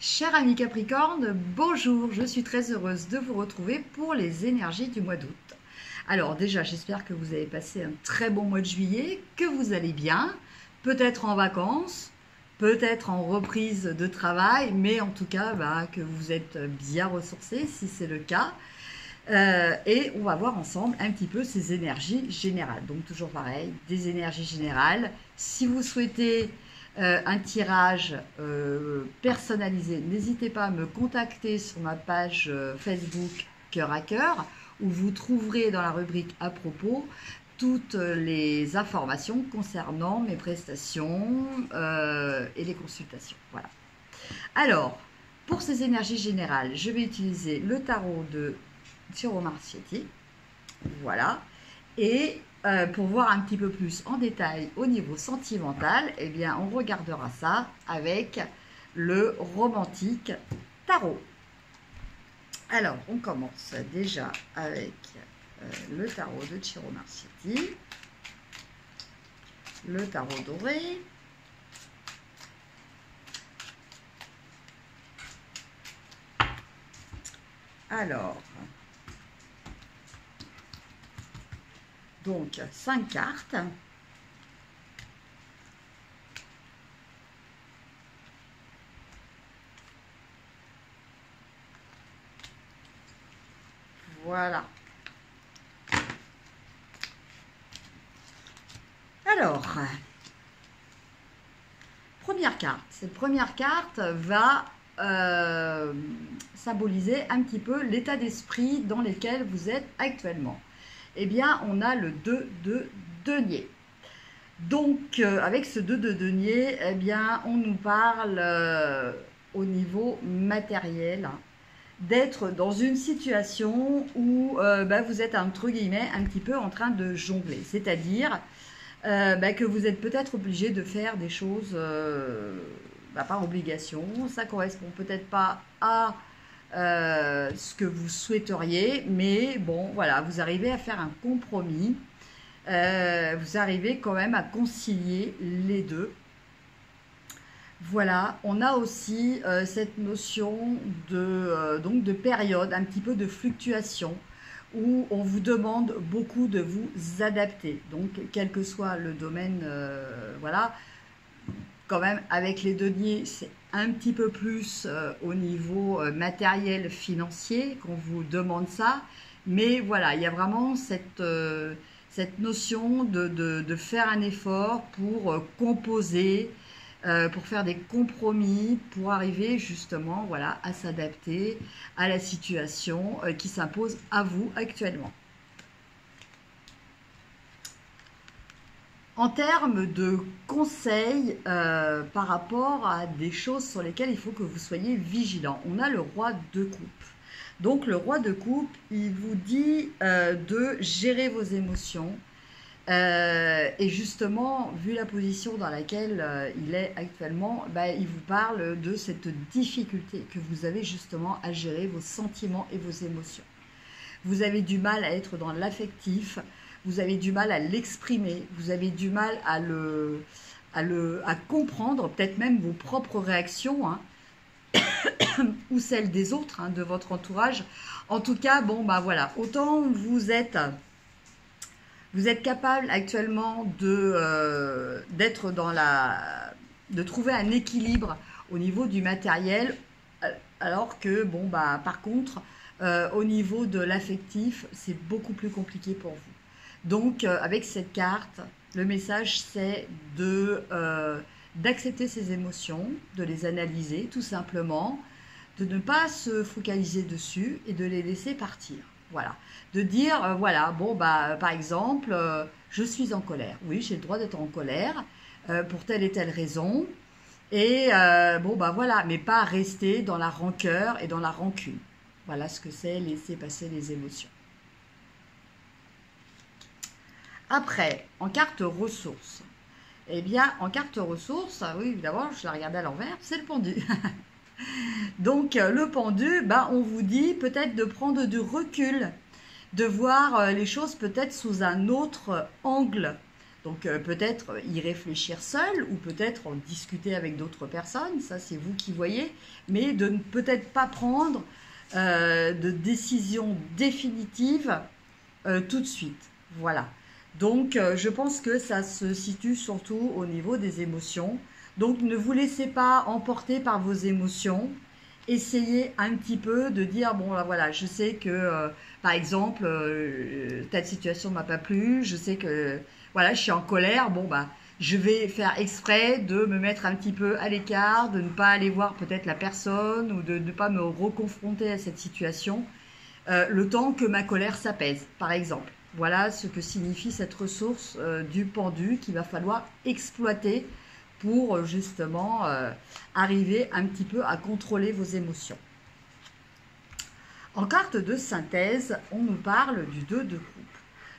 Cher ami Capricorne, bonjour, je suis très heureuse de vous retrouver pour les énergies du mois d'août. Alors déjà, j'espère que vous avez passé un très bon mois de juillet, que vous allez bien, peut-être en vacances, peut-être en reprise de travail, mais en tout cas que vous êtes bien ressourcés si c'est le cas. Et on va voir ensemble un petit peu ces énergies générales. Donc toujours pareil, des énergies générales. Si vous souhaitez un tirage personnalisé, n'hésitez pas à me contacter sur ma page Facebook Cœur à Cœur, où vous trouverez dans la rubrique à propos toutes les informations concernant mes prestations et les consultations. Voilà. Alors, pour ces énergies générales, je vais utiliser le tarot de Ciro Marchetti, voilà, et pour voir un petit peu plus en détail au niveau sentimental, eh bien on regardera ça avec le romantique tarot. Alors on commence déjà avec le tarot de Ciro Marchetti, le tarot doré, alors donc 5 cartes. Voilà. Alors, première carte. Cette première carte va symboliser un petit peu l'état d'esprit dans lequel vous êtes actuellement. Eh bien, on a le 2 de denier. Donc, avec ce 2 de denier, eh bien, on nous parle au niveau matériel d'être dans une situation où vous êtes, entre guillemets, un petit peu en train de jongler. C'est-à-dire que vous êtes peut-être obligé de faire des choses par obligation. Ça correspond peut-être pas à ce que vous souhaiteriez, mais bon, voilà, vous arrivez à faire un compromis. Vous arrivez quand même à concilier les deux. Voilà, on a aussi cette notion de période, un petit peu de fluctuation, où on vous demande beaucoup de vous adapter. Donc, quel que soit le domaine, voilà, quand même, avec les deniers, c'est un petit peu plus au niveau matériel, financier, qu'on vous demande ça. Mais voilà, il y a vraiment cette notion de faire un effort pour composer, pour faire des compromis, pour arriver justement voilà, à s'adapter à la situation qui s'impose à vous actuellement. En termes de conseils par rapport à des choses sur lesquelles il faut que vous soyez vigilant, on a le roi de coupe. Donc le roi de coupe, il vous dit de gérer vos émotions. Et justement, vu la position dans laquelle il est actuellement, il vous parle de cette difficulté que vous avez justement à gérer vos sentiments et vos émotions. Vous avez du mal à être dans l'affectif, vous avez du mal à l'exprimer, vous avez du mal à comprendre peut-être même vos propres réactions, hein, ou celles des autres, hein, de votre entourage. En tout cas, bon, voilà, autant vous êtes capable actuellement d'être de trouver un équilibre au niveau du matériel, alors que, bon, par contre, au niveau de l'affectif, c'est beaucoup plus compliqué pour vous. Donc, avec cette carte, le message, c'est d'accepter ses émotions, de les analyser, tout simplement, de ne pas se focaliser dessus et de les laisser partir. Voilà, de dire, voilà, bon, par exemple, je suis en colère. Oui, j'ai le droit d'être en colère pour telle et telle raison. Et voilà, mais pas rester dans la rancœur et dans la rancune. Voilà ce que c'est laisser passer les émotions. Après, en carte ressources. Eh bien, en carte ressources, oui, évidemment, je la regardais à l'envers, c'est le pendu. Donc, le pendu, on vous dit peut-être de prendre du recul, de voir les choses peut-être sous un autre angle. Donc peut-être y réfléchir seul ou peut-être en discuter avec d'autres personnes, ça c'est vous qui voyez, mais de ne peut-être pas prendre de décision définitive tout de suite. Voilà. Donc je pense que ça se situe surtout au niveau des émotions. Donc ne vous laissez pas emporter par vos émotions. Essayez un petit peu de dire, bon là voilà, je sais que par exemple, telle situation ne m'a pas plu, je sais que voilà, je suis en colère, bon bah je vais faire exprès de me mettre un petit peu à l'écart, de ne pas aller voir peut-être la personne ou de ne pas me reconfronter à cette situation, le temps que ma colère s'apaise, par exemple. Voilà ce que signifie cette ressource du pendu qu'il va falloir exploiter pour justement arriver un petit peu à contrôler vos émotions. En carte de synthèse, on nous parle du 2 de coupe.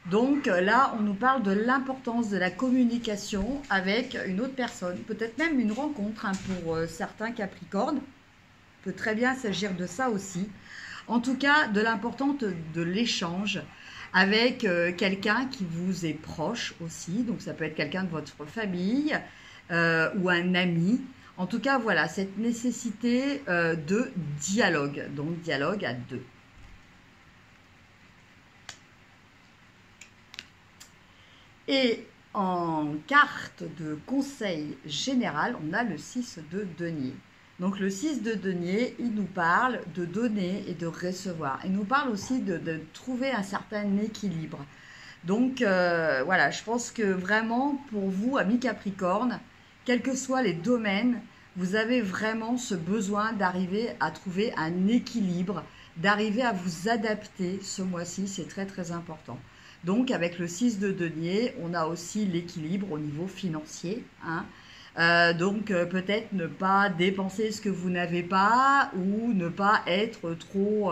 Donc là, on nous parle de l'importance de la communication avec une autre personne, peut-être même une rencontre hein, pour certains Capricornes. Peut très bien s'agir de ça aussi. En tout cas, de l'importance de l'échange avec quelqu'un qui vous est proche aussi. Donc ça peut être quelqu'un de votre famille ou un ami. En tout cas, voilà, cette nécessité de dialogue. Donc dialogue à deux. Et en carte de conseil général, on a le 6 de denier. Donc le 6 de denier, il nous parle de donner et de recevoir. Il nous parle aussi de trouver un certain équilibre. Donc voilà, je pense que vraiment pour vous, amis Capricorne, quels que soient les domaines, vous avez vraiment ce besoin d'arriver à trouver un équilibre, d'arriver à vous adapter ce mois-ci, c'est très très important. Donc avec le 6 de denier, on a aussi l'équilibre au niveau financier. Hein. Donc peut-être ne pas dépenser ce que vous n'avez pas ou ne pas être trop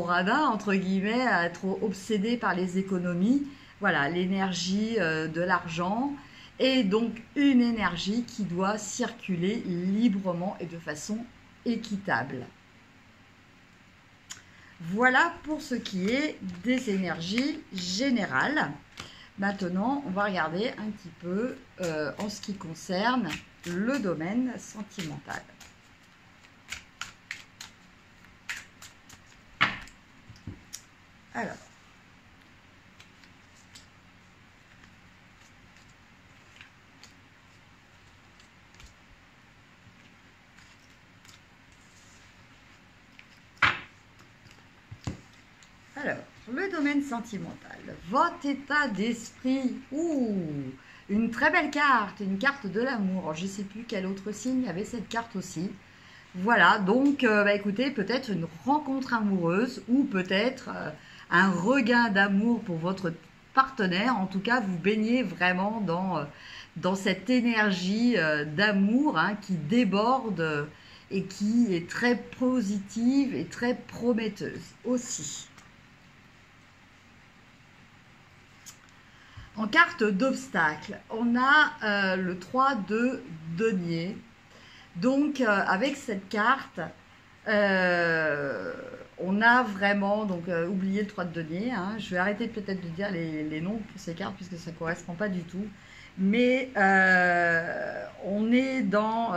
radin, entre guillemets, trop obsédé par les économies. Voilà, l'énergie de l'argent est donc une énergie qui doit circuler librement et de façon équitable. Voilà pour ce qui est des énergies générales. Maintenant, on va regarder un petit peu en ce qui concerne le domaine sentimental. Alors, le domaine sentimental, votre état d'esprit, une très belle carte, une carte de l'amour. Je ne sais plus quel autre signe avait cette carte aussi. Voilà, donc écoutez, peut-être une rencontre amoureuse ou peut-être un regain d'amour pour votre partenaire. En tout cas, vous baignez vraiment dans cette énergie d'amour hein, qui déborde et qui est très positive et très prometteuse aussi. En carte d'obstacle, on a le 3 de denier. Donc, avec cette carte, on a vraiment, donc oubliez le 3 de denier, hein, je vais arrêter peut-être de dire les noms pour ces cartes puisque ça ne correspond pas du tout. Mais on est dans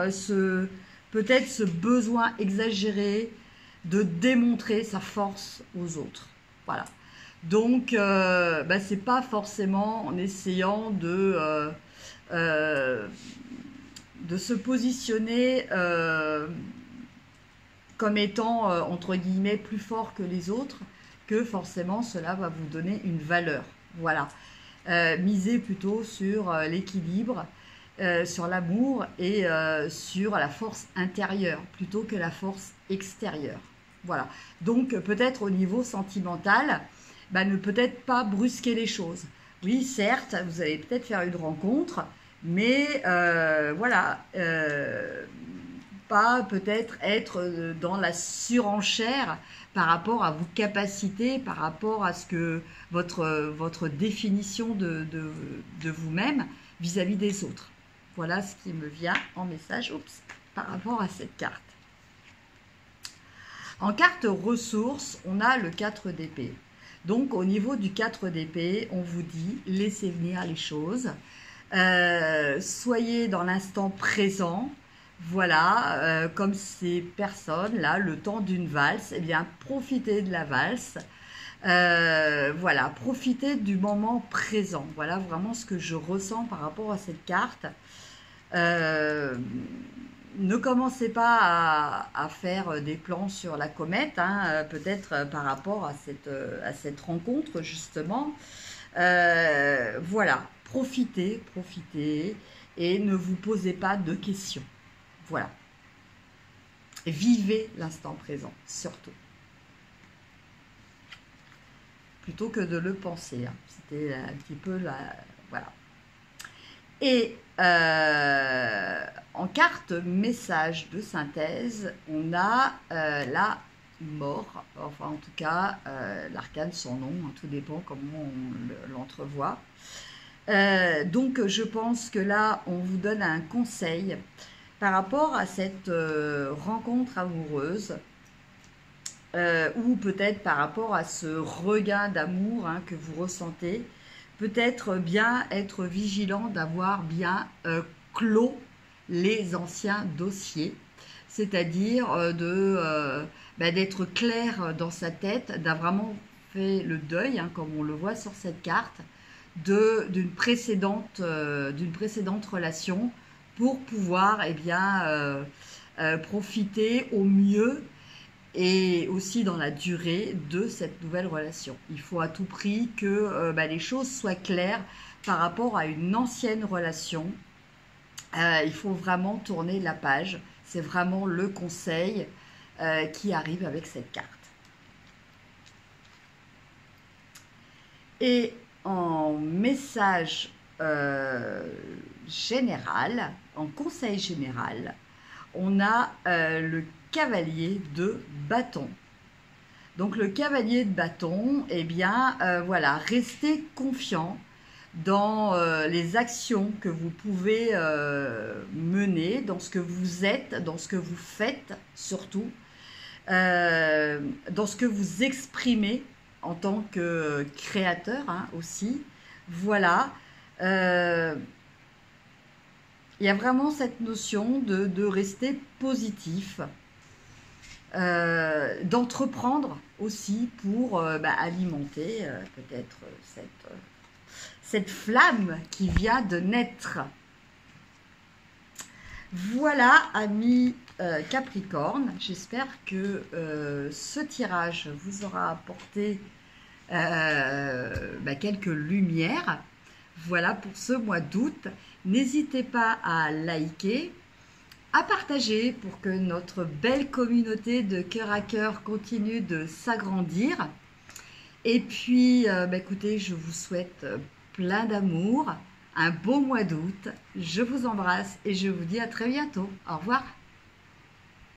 peut-être ce besoin exagéré de démontrer sa force aux autres. Voilà. Donc, c'est pas forcément en essayant de se positionner comme étant, entre guillemets, plus fort que les autres, que forcément cela va vous donner une valeur. Voilà. Misez plutôt sur l'équilibre, sur l'amour et sur la force intérieure, plutôt que la force extérieure. Voilà. Donc, peut-être au niveau sentimental, ne peut-être pas brusquer les choses. Oui, certes, vous allez peut-être faire une rencontre, mais voilà, pas peut-être être dans la surenchère par rapport à vos capacités, par rapport à ce que votre définition de vous-même vis-à-vis des autres. Voilà ce qui me vient en message par rapport à cette carte. En carte ressources, on a le 4 d'épée. Donc au niveau du 4 d'épée, on vous dit laissez venir les choses, soyez dans l'instant présent. Voilà, comme ces personnes là, le temps d'une valse, eh bien profitez de la valse. Voilà, profitez du moment présent. Voilà vraiment ce que je ressens par rapport à cette carte. Ne commencez pas à faire des plans sur la comète, hein, peut-être par rapport à cette rencontre justement. Voilà, profitez, profitez et ne vous posez pas de questions. Voilà. Vivez l'instant présent, surtout. Plutôt que de le penser. Hein. C'était un petit peu la... Voilà. Et en carte message de synthèse, on a la mort. Enfin, en tout cas, l'arcane sans nom. Hein, tout dépend comment on l'entrevoit. Donc, je pense que là, on vous donne un conseil par rapport à cette rencontre amoureuse, ou peut-être par rapport à ce regain d'amour hein, que vous ressentez, peut-être bien être vigilant d'avoir bien clos les anciens dossiers, c'est-à-dire d'être clair dans sa tête, d'avoir vraiment fait le deuil, hein, comme on le voit sur cette carte, d'une précédente relation, pour pouvoir profiter au mieux et aussi dans la durée de cette nouvelle relation. Il faut à tout prix que les choses soient claires par rapport à une ancienne relation. Il faut vraiment tourner la page. C'est vraiment le conseil qui arrive avec cette carte. Et en message général, en conseil général, on a le cavalier de bâton. Donc le cavalier de bâton, eh bien voilà, restez confiant dans les actions que vous pouvez mener, dans ce que vous êtes, dans ce que vous faites surtout, dans ce que vous exprimez en tant que créateur hein, aussi. Voilà. Il y a vraiment cette notion de rester positif, d'entreprendre aussi pour alimenter peut-être cette flamme qui vient de naître. Voilà, amis Capricorne, j'espère que ce tirage vous aura apporté quelques lumières. Voilà pour ce mois d'août. N'hésitez pas à liker, à partager pour que notre belle communauté de cœur à cœur continue de s'agrandir. Et puis, écoutez, je vous souhaite plein d'amour, un beau mois d'août. Je vous embrasse et je vous dis à très bientôt. Au revoir.